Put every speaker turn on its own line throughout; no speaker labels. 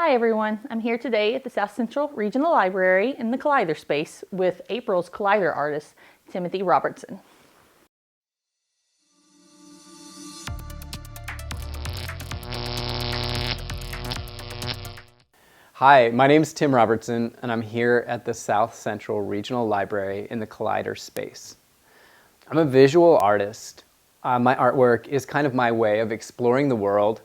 Hi everyone, I'm here today at the South Central Regional Library in the Collider space with April's Collider artist, Timothy Robertson.
Hi, my name is Tim Robertson, and I'm here at the South Central Regional Library in the Collider space. I'm a visual artist. My artwork is kind of my way of exploring the world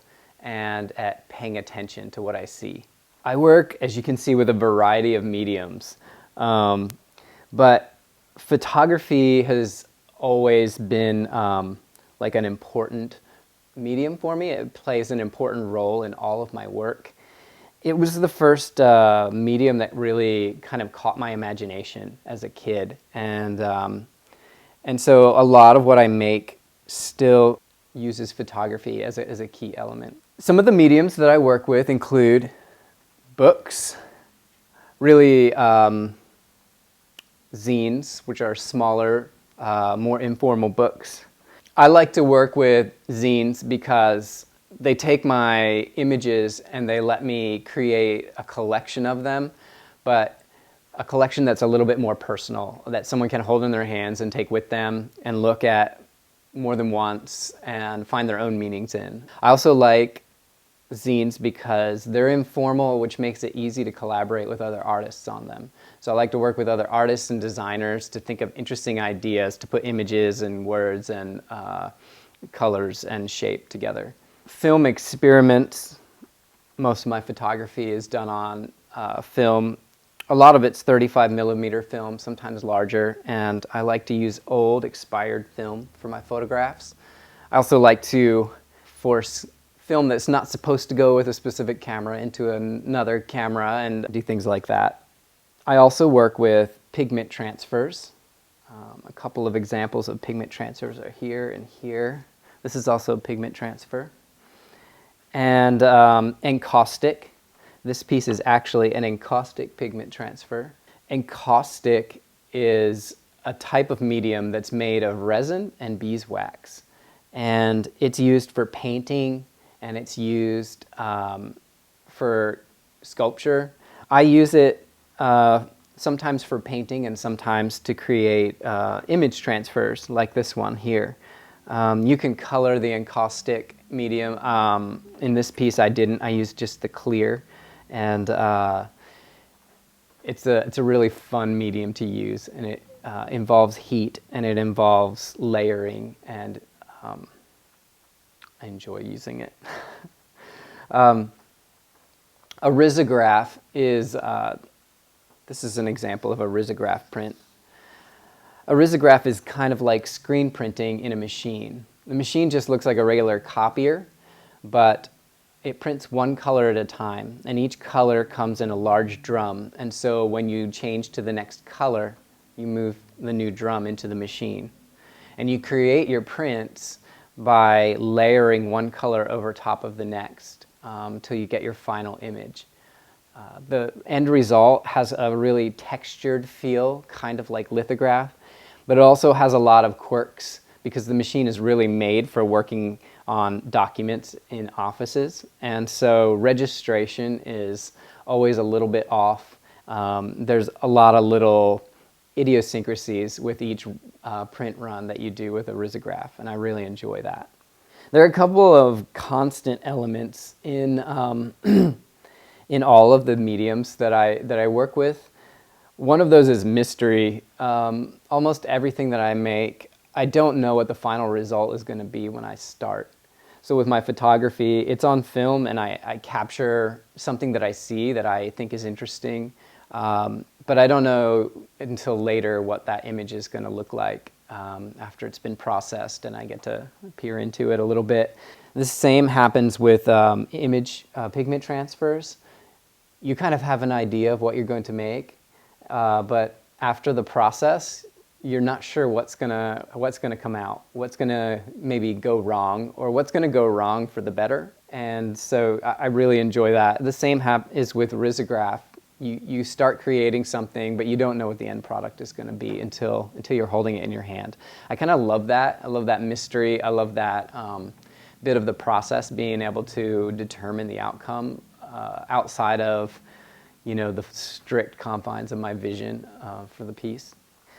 and at paying attention to what I see. I work, as you can see, with a variety of mediums, but photography has always been like an important medium for me. It plays an important role in all of my work. It was the first medium that really kind of caught my imagination as a kid, and so a lot of what I make still uses photography as a key element. Some of the mediums that I work with include books, really zines, which are smaller, more informal books. I like to work with zines because they take my images and they let me create a collection of them, but a collection that's a little bit more personal, that someone can hold in their hands and take with them and look at more than once and find their own meanings in. I also like zines because they're informal, which makes it easy to collaborate with other artists on them. So I like to work with other artists and designers to think of interesting ideas, to put images and words and colors and shape together. Film experiments. Most of my photography is done on film. A lot of it's 35 millimeter film, sometimes larger, and I like to use old expired film for my photographs. I also like to force film that's not supposed to go with a specific camera into another camera and do things like that. I also work with pigment transfers. A couple of examples of pigment transfers are here and here. This is also a pigment transfer. And encaustic. This piece is actually an encaustic pigment transfer. Encaustic is a type of medium that's made of resin and beeswax. And it's used for painting, and it's used for sculpture. I use it sometimes for painting and sometimes to create image transfers like this one here. You can color the encaustic medium. In this piece I didn't. I used just the clear, and it's a really fun medium to use, and it involves heat and it involves layering, and I enjoy using it. A risograph is, this is an example of a risograph print. A risograph is kind of like screen printing in a machine. The machine just looks like a regular copier, but it prints one color at a time, and each color comes in a large drum, and so when you change to the next color, you move the new drum into the machine. And you create your prints by layering one color over top of the next until you get your final image. The end result has a really textured feel, kind of like lithograph, but it also has a lot of quirks because the machine is really made for working on documents in offices, and so registration is always a little bit off. There's a lot of little idiosyncrasies with each print run that you do with a risograph, and I really enjoy that. There are a couple of constant elements in in all of the mediums that I work with. One of those is mystery. Almost everything that I make, I don't know what the final result is going to be when I start. So with my photography, it's on film, and I capture something that I see that I think is interesting, but I don't know until later what that image is going to look like after it's been processed and I get to peer into it a little bit. The same happens with image pigment transfers. You kind of have an idea of what you're going to make, but after the process, you're not sure what's gonna come out, what's gonna maybe go wrong, or what's gonna go wrong for the better. And so I really enjoy that. The same is with risograph. You start creating something, but you don't know what the end product is going to be until you're holding it in your hand. I kind of love that. I love that mystery. I love that bit of the process, being able to determine the outcome outside of, the strict confines of my vision for the piece.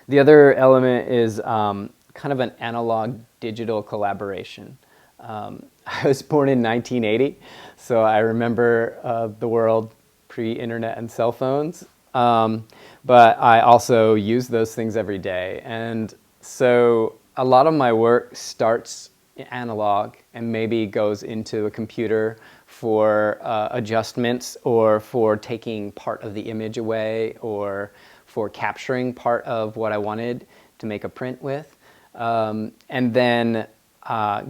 The other element is kind of an analog-digital collaboration. I was born in 1980, so I remember the world pre-internet and cell phones, but I also use those things every day. And so a lot of my work starts analog and maybe goes into a computer for adjustments or for taking part of the image away or for capturing part of what I wanted to make a print with, and then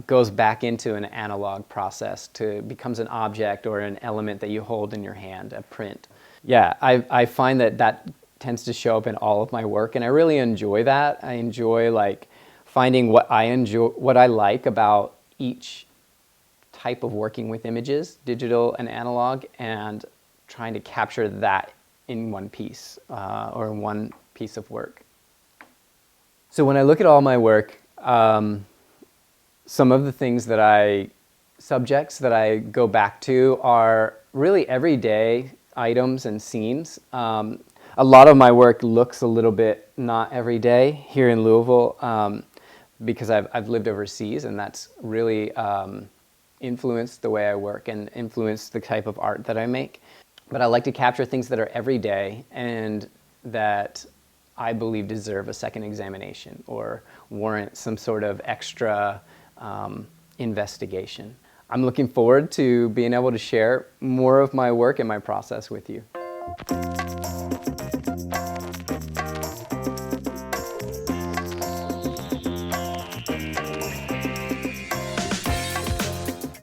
goes back into an analog process to becomes an object or an element that you hold in your hand, a print. Yeah, I find that tends to show up in all of my work, and I really enjoy that. I enjoy finding what I like about each type of working with images, digital and analog, and trying to capture that in one piece or in one piece of work. So when I look at all my work, some of the subjects that I go back to are really everyday items and scenes. A lot of my work looks a little bit not everyday here in Louisville because I've lived overseas, and that's really influenced the way I work and influenced the type of art that I make. But I like to capture things that are everyday and that I believe deserve a second examination or warrant some sort of extra investigation. I'm looking forward to being able to share more of my work and my process with you.